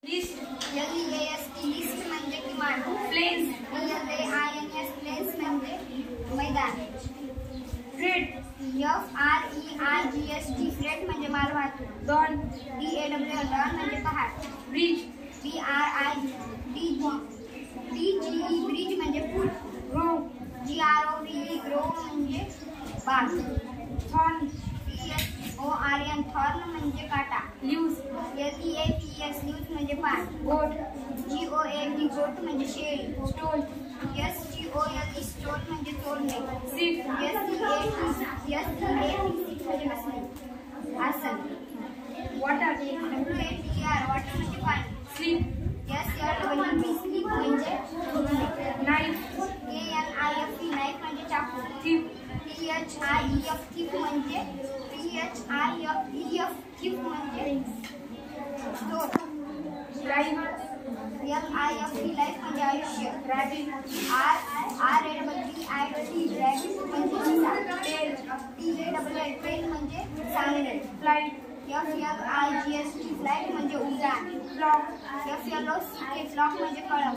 List LEAST list म्हणजे किमान. Planes PLAINS planes म्हणजे मैदान. फ्रेट FREIGST फ्रेट म्हणजे मालवाहतूक. डॉन DAWL डॉन म्हणजे पहाड. ब्रिज BRIDGE ब्रिज म्हणजे पूल. ग्रो GROVE ग्रो म्हणजे बाग. थॉर्न THORN थॉर्न म्हणजे काटा. ल्यूज LEAPS ल्यूज म्हणजे पान. गोट GOAT गोट म्हणजे शेळी. स्टोल STOLE स्टोल म्हणजे चोरणे. सीट SEAT म्हणजे बसणे. आसन. वॉटर WATER वॉटर म्हणजे पाणी. स्लीप SLEEP स्लीप म्हणजे झोपणे. नाईफ KNIFE नाईफ म्हणजे चाकू. थिप THIEF थिप म्हणजे थिप म्हणजे स्टोर. लाईफ LIFE लाईफ म्हणजे आयुष्य. रॅबिट RABBIT रॅबिट म्हणजे चिसा. TALL ट्रेन म्हणजे सांगणे. फ्लाईट FLIGST फ्लाईट म्हणजे उड्डाण. फ्लॉक FLOCK फ्लॉक म्हणजे कळप.